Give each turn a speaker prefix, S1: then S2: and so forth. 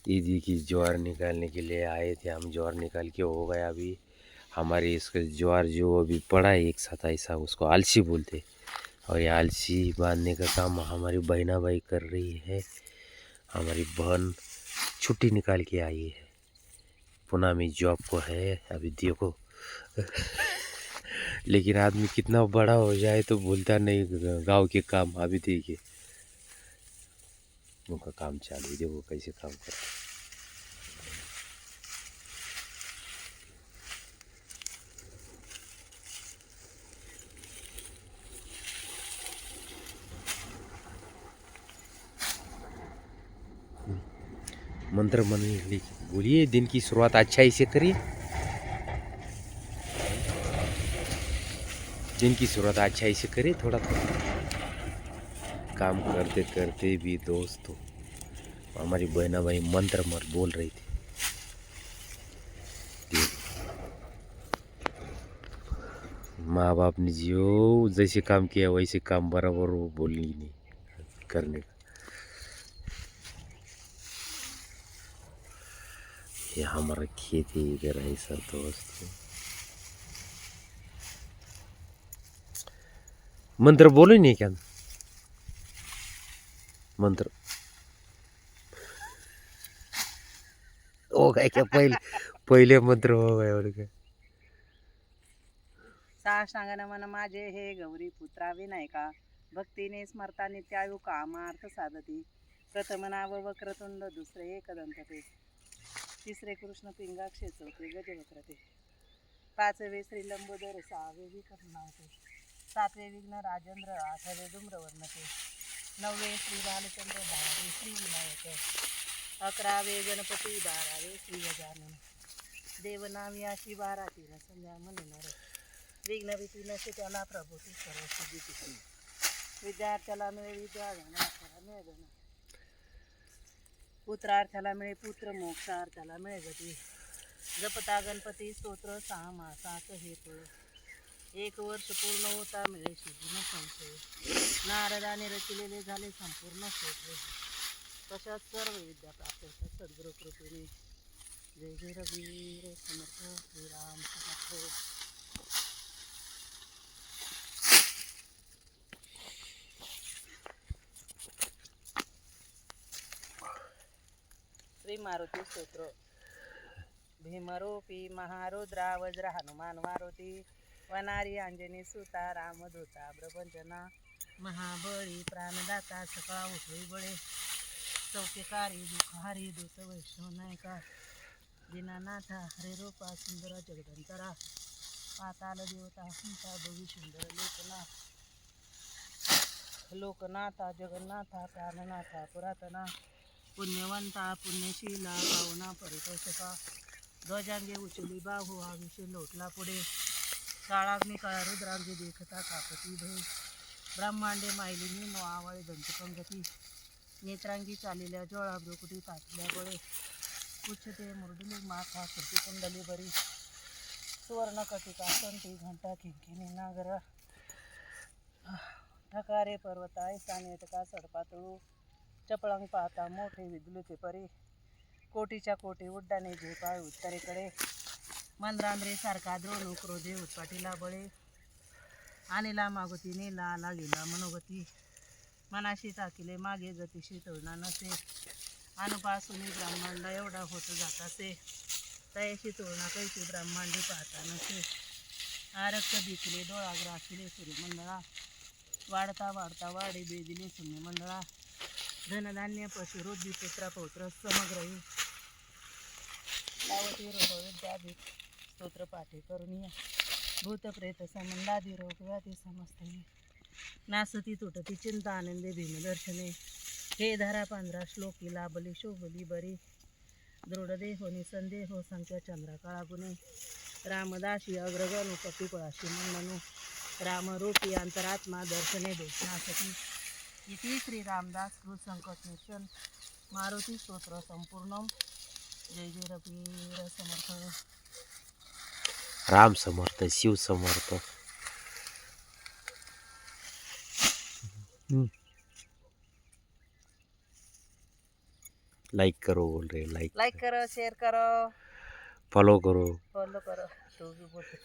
S1: दीदी की ज्वार निकालने के लिए आए थे हम। ज्वार निकाल के हो गया अभी। हमारे इसका ज्वार जो अभी पड़ा है एक साथ ऐसा, उसको आलसी बोलते। और ये आलसी बांधने का काम हमारी बहना भाई कर रही है। हमारी बहन छुट्टी निकाल के आई है, पुणे में जॉब को है अभी देखो। लेकिन आदमी कितना बड़ा हो जाए तो भूलता नहीं गांव के काम। अभी देखिए उनका काम चालू है, देखो कैसे काम करते। मंत्र मन बोलिए, दिन की शुरुआत अच्छा से करिए। दिन की शुरुआत अच्छा से करिए, थोड़ा थोड़ा काम करते करते भी दोस्तों। हमारी बहना भाई मंत्र मत बोल रही थी। माँ बाप ने जो जैसे काम किया वैसे काम बराबर वो बोली नहीं करने का। ये हमारा खेत है इधर ऐसा दोस्तों। मंत्र बोलो नहीं क्या? मंत्र हो गए क्या? पहले पहले मंत्र हो गए और क्या?
S2: साष्टांग नमन माझे हे गौरी पुत्रा विनायका, भक्तीने स्मरता नित्यायु कामार्थ साधती. प्रथम नाव वक्रतुंड, दुसरे एकदंतते, तिसरे कृष्ण पिंगाक्षे, चौथे गजवक्रते, पाचवे श्री लंबोदर, सहावे विकर्णावते, सातवे विघ्न राजेंद्र, आठवे धूम्रवर्णते, नववे श्री बालचंद्र, दहावे श्री विनायक, अकरावे गणपती, बारावे श्री गजानन, देवनामी अशी 12 तीन संध्या म्हणणार, विघ्न भीती नसे त्याला प्रभूती सर्व सिद्धी. विद्यार्थ्याला मिळे विद्या, धनार्थ्याला मिळे धन, पुत्रार्थ्याला मिळे पुत्र, मोक्षार्थ्याला मिळे गती. जपता गणपती स्तोत्र 6 मासात हे फळ, 1 वर्ष पूर्ण होता मिळे सिद्धी न संशय. नारदाने रचिलेले झाले संपूर्ण स्तोत्र, तशाच सर्व विद्या प्राप्त होतात सद्गुरु कृपेने. जय जय रघुवीर समर्थ श्रीराम समर्थ. श्री मारुती स्तोत्र. भीमरूपी महारुद्रा वज्र हनुमान मारुती, वनारी अंजनी सुता रामदूता प्रपंचना, महाबळी प्राणदाता सकळा उठवी बळे, चौकेकारी दुःखहारी दूत वैष्णव नायका, दीनानाथा हरे रूपा सुंदर जगदंतरा, पाताल देवता हंता भवी सुंदर लोकना, लोकनाथा जगन्नाथा प्राणनाथा पुरातना, पुण्यवंता पुण्यशीला पावना परितोषका, ध्वजांगे उचली बाहू आविषे लोटला पुढे, काळाग्नी काळा रुद्रांगे देखता कापती भय, ब्रह्मांडे मायलिनी नो आवळे दंतपंगती, नेत्रांगी चालिल्या ज्वाळा ब्रोकुटी ताटल्या बळे, उच्चते मुरडुली माथा कृती कुंडली बरी, सुवर्ण कटिका संती घंटा किंकिणी नागरा, ठकारे पर्वताय सानेटका सडपातळू, चपळंग पाहता मोठे विदलुते परी, कोटीच्या कोटी उड्डाणे झेपाळ उत्तरेकडे, मंद्रांद्रे सारखा द्रोणू क्रोधे उत्पाटीला बळे, आणीला मागुती नेला आला गेला मनोगती, मनाशी ताकिले मागे गतीशी तुलना नसे, अनुपासून ब्रह्मांडा एवढा होत जातासे, तयाशी तुलना कैसी ब्रह्मांडी पाहता नसे, आरक्त दिसले डोळा ग्रासिले सूर्यमंडळा, वाढता वाढता वाढे बेदिले शून्य मंडळा, धनधान्य पशुरुद्धी पुत्रा पौत्र समग्रही, सावती रोग विद्याधी स्तोत्र पाठे करुणीय, भूतप्रेत समंडादी रोग व्याधी समस्तही, नासती तुटती चिंता आनंदे भीमदर्शने, हे धारा 15 श्लोकी लाभली शोभली बरी, दृढदेहो निसंदेहो संख्या चंद्रा काळा गुणे, रामदासी अग्रगणू कपिकुळाशी मंडनु, रामरूपी अंतरात्मा दर्शने दोषनाशकी. इति श्री रामदास कृत संकट निरसन मारुती स्तोत्र संपूर्णम. जय जय रघुवीर समर्थ.
S1: राम समर्थ, शिव समर्थ. लाइक करो बोल रहे, लाइक
S2: लाइक करो, शेयर करो,
S1: फॉलो करो.
S2: फॉलो करो. तो भी बोलते